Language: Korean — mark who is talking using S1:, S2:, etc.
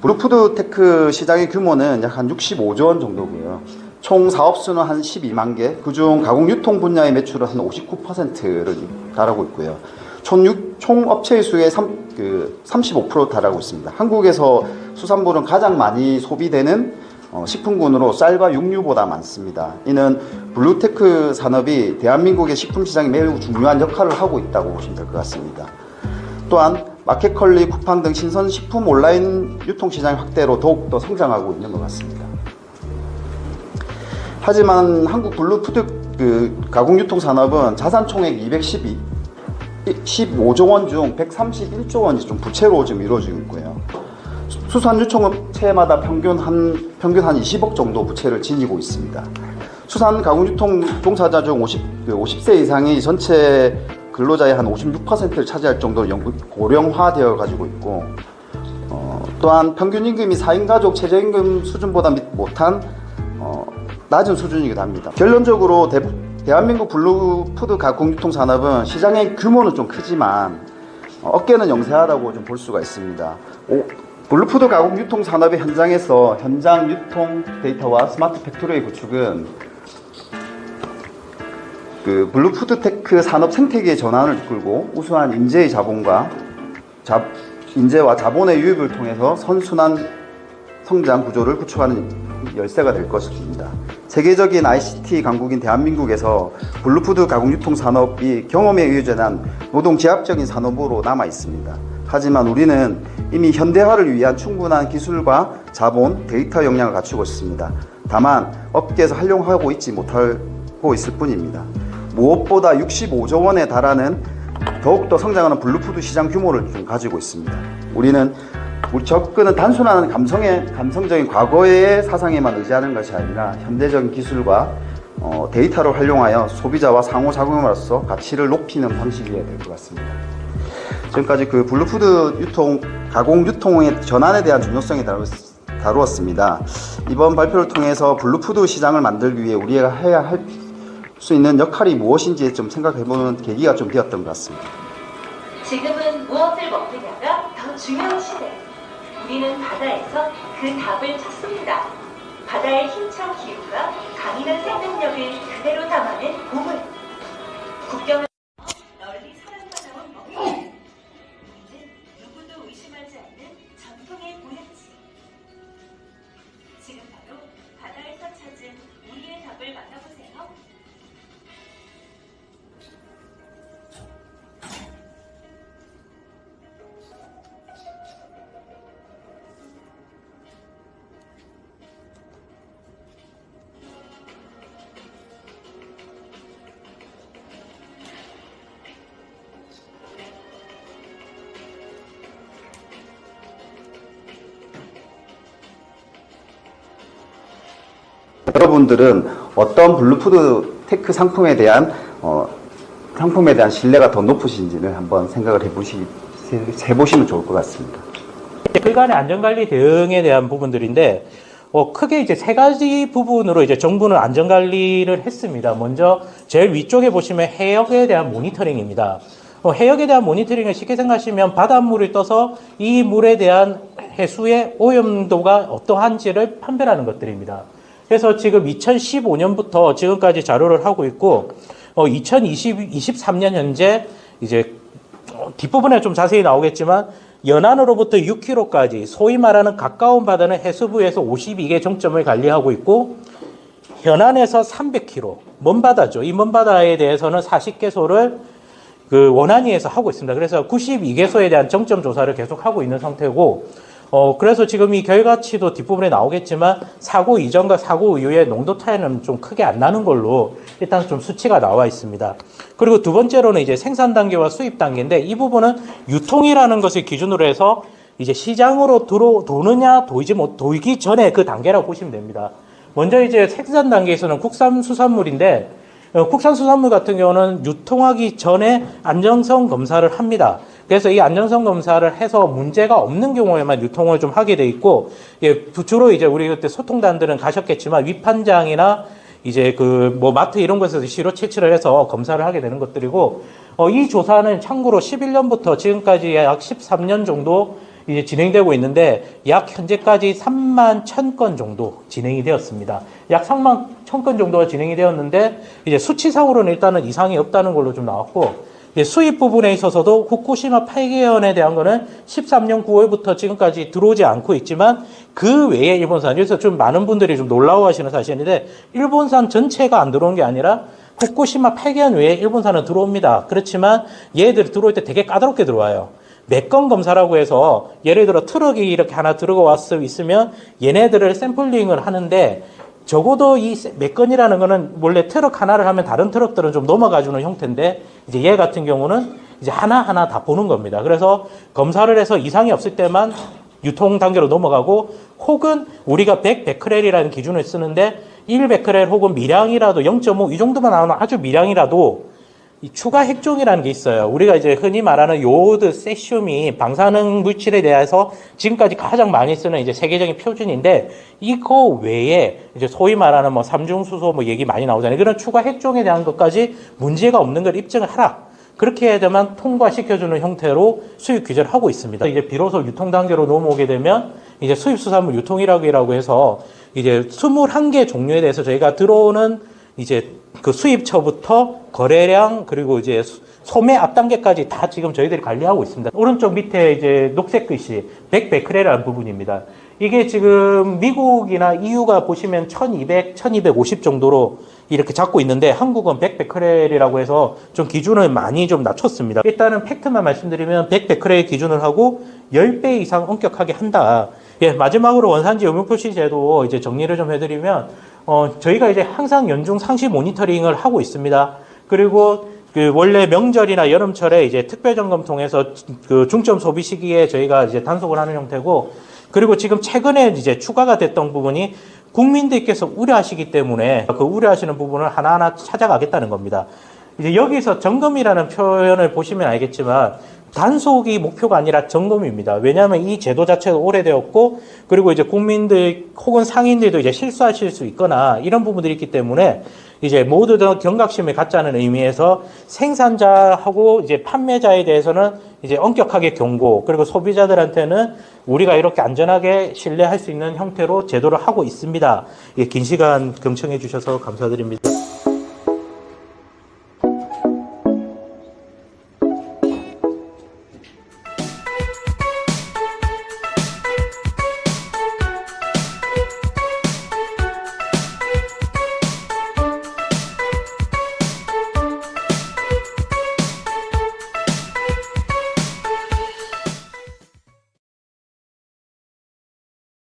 S1: 블루푸드 테크 시장의 규모는 약 한 65조 원 정도고요. 총 사업수는 한 12만 개, 그중 가공 유통 분야의 매출은 한 59%를 달하고 있고요. 총 업체의 수의 35% 달하고 있습니다. 한국에서 수산물은 가장 많이 소비되는 식품군으로 쌀과 육류보다 많습니다. 이는 블루테크 산업이 대한민국의 식품 시장에 매우 중요한 역할을 하고 있다고 보시면 될 것 같습니다. 또한 마켓컬리, 쿠팡 등 신선식품 온라인 유통시장 확대로 더욱더 성장하고 있는 것 같습니다. 하지만 한국 블루푸드 가공유통 산업은 자산 총액 215조 원 중 131조 원이 좀 부채로 지금 이루어지고 있고요. 수산 유통업체마다 평균 한 20억 정도 부채를 지니고 있습니다. 수산 가공유통 종사자 중 50세 이상의 전체 근로자의 한 56%를 차지할 정도로 고령화되어 가지고 있고, 또한 평균 임금이 4인 가족 최저임금 수준보다 못한 낮은 수준이기도 합니다. 결론적으로 대한민국 블루푸드 가공유통 산업은 시장의 규모는 좀 크지만 어깨는 영세하다고 좀 볼 수가 있습니다. 블루푸드 가공유통 산업의 현장에서 현장 유통 데이터와 스마트 팩토리의 구축은 블루푸드 테크 산업 생태계의 전환을 이끌고 우수한 인재와 자본의 유입을 통해서 선순환 성장 구조를 구축하는 열쇠가 될 것입니다. 세계적인 ICT 강국인 대한민국에서 블루푸드 가공유통 산업이 경험에 의존한 노동 제약적인 산업으로 남아 있습니다. 하지만 우리는 이미 현대화를 위한 충분한 기술과 자본, 데이터 역량을 갖추고 있습니다. 다만 업계에서 활용하고 있지 못하고 있을 뿐입니다. 무엇보다 65조 원에 달하는 더욱더 성장하는 블루푸드 시장 규모를 좀 가지고 있습니다. 우리 접근은 단순한 감성적인 과거의 사상에만 의지하는 것이 아니라 현대적인 기술과 데이터를 활용하여 소비자와 상호작용으로써 가치를 높이는 방식이어야 될 것 같습니다. 지금까지 블루푸드 가공 유통의 전환에 대한 중요성에 다루었습니다. 이번 발표를 통해서 블루푸드 시장을 만들기 위해 우리가 해야 할 수 있는 역할이 무엇인지 좀 생각해보는 계기가 좀 되었던 것 같습니다.
S2: 지금은 무엇을 먹느냐가 더 중요한 시대. 우리는 바다에서 그 답을 찾습니다. 바다의 힘찬 기후가 강인한 생명력을 그대로 담아낸 보물. 국경을 널리 사랑받아온 먹물. 우리는 누구도 의심하지 않는 전통의 보약지. 지금 바로 바다에서 찾은 우리의 답을 만나보세요.
S1: 여러분들은 어떤 블루푸드 테크 상품에 대한 신뢰가 더 높으신지를 한번 생각을 해보시면 좋을 것 같습니다.
S3: 그간의 안전관리 대응에 대한 부분들인데, 크게 이제 세 가지 부분으로 이제 정부는 안전관리를 했습니다. 먼저 제일 위쪽에 보시면 해역에 대한 모니터링입니다. 해역에 대한 모니터링을 쉽게 생각하시면 바닷물을 떠서 이 물에 대한 해수의 오염도가 어떠한지를 판별하는 것들입니다. 그래서 지금 2015년부터 지금까지 자료를 하고 있고, 2023년 현재 이제 뒷부분에 좀 자세히 나오겠지만 연안으로부터 6km까지 소위 말하는 가까운 바다는 해수부에서 52개 정점을 관리하고 있고, 현안에서 300km 먼 바다죠. 이 먼 바다에 대해서는 40개소를 원안위에서 하고 있습니다. 그래서 92개소에 대한 정점 조사를 계속 하고 있는 상태고, 그래서 지금 이 결과치도 뒷부분에 나오겠지만 사고 이전과 사고 이후에 농도 차이는 좀 크게 안 나는 걸로 일단 좀 수치가 나와 있습니다. 그리고 두 번째로는 이제 생산 단계와 수입 단계인데, 이 부분은 유통이라는 것을 기준으로 해서 이제 시장으로 도느냐 도이기 전에 그 단계라고 보시면 됩니다. 먼저 이제 생산 단계에서는 국산 수산물인데, 국산 수산물 같은 경우는 유통하기 전에 안정성 검사를 합니다. 그래서 이 안정성 검사를 해서 문제가 없는 경우에만 유통을 좀 하게 돼 있고, 주로 이제 우리 그때 소통단들은 가셨겠지만 위판장이나 이제 마트 이런 곳에서 시로 채취를 해서 검사를 하게 되는 것들이고, 이 조사는 참고로 11년부터 지금까지 약 13년 정도 이제 진행되고 있는데 약 현재까지 3만 1,000건 정도 진행이 되었습니다. 약 3만 1,000건 정도가 진행이 되었는데 이제 수치상으로는 일단은 이상이 없다는 걸로 좀 나왔고 수입 부분에 있어서도 후쿠시마 8개연에 대한 거는 13년 9월부터 지금까지 들어오지 않고 있지만 그 외에 일본산, 그래서 좀 많은 분들이 좀 놀라워하시는 사실인데 일본산 전체가 안 들어온 게 아니라 후쿠시마 8개연 외에 일본산은 들어옵니다. 그렇지만 얘들이 들어올 때 되게 까다롭게 들어와요. 매건 검사라고 해서 예를 들어 트럭이 이렇게 하나 들어왔으면 얘네들을 샘플링을 하는데 적어도 이 매건이라는 거는 원래 트럭 하나를 하면 다른 트럭들은 좀 넘어가주는 형태인데 이제 얘 같은 경우는 이제 하나하나 다 보는 겁니다. 그래서 검사를 해서 이상이 없을 때만 유통 단계로 넘어가고 혹은 우리가 100베크렐이라는 기준을 쓰는데 1베크렐 혹은 미량이라도 0.5 이 정도만 나오는 아주 미량이라도 이 추가 핵종이라는 게 있어요. 우리가 이제 흔히 말하는 요오드, 세슘이 방사능 물질에 대해서 지금까지 가장 많이 쓰는 이제 세계적인 표준인데 이거 외에 이제 소위 말하는 뭐 삼중수소 뭐 얘기 많이 나오잖아요. 그런 추가 핵종에 대한 것까지 문제가 없는 걸 입증을 하라. 그렇게 해야만 통과시켜주는 형태로 수입 규제를 하고 있습니다. 이제 비로소 유통 단계로 넘어오게 되면 이제 수입수산물 유통이라고 해서 이제 21개 종류에 대해서 저희가 들어오는 이제 그 수입처부터 거래량 그리고 이제 소매 앞 단계까지 다 지금 저희들이 관리하고 있습니다. 오른쪽 밑에 이제 녹색 글씨 100베크렐이라는 부분입니다. 이게 지금 미국이나 EU가 보시면 1200, 1250 정도로 이렇게 잡고 있는데 한국은 100베크렐이라고 해서 좀 기준을 많이 좀 낮췄습니다. 일단은 팩트만 말씀드리면 100베크렐 기준을 하고 10배 이상 엄격하게 한다. 예, 마지막으로 원산지 의무표시 제도 이제 정리를 좀 해드리면 저희가 이제 항상 연중 상시 모니터링을 하고 있습니다. 그리고 그 원래 명절이나 여름철에 이제 특별 점검 통해서 그 중점 소비 시기에 저희가 이제 단속을 하는 형태고, 그리고 지금 최근에 이제 추가가 됐던 부분이 국민들께서 우려하시기 때문에 그 우려하시는 부분을 하나하나 찾아가겠다는 겁니다. 이제 여기서 점검이라는 표현을 보시면 알겠지만 단속이 목표가 아니라 점검입니다. 왜냐하면 이 제도 자체가 오래되었고, 그리고 이제 국민들 혹은 상인들도 이제 실수하실 수 있거나 이런 부분들이 있기 때문에 이제 모두 다 경각심을 갖자는 의미에서 생산자하고 이제 판매자에 대해서는 이제 엄격하게 경고, 그리고 소비자들한테는 우리가 이렇게 안전하게 신뢰할 수 있는 형태로 제도를 하고 있습니다. 긴 시간 경청해 주셔서 감사드립니다.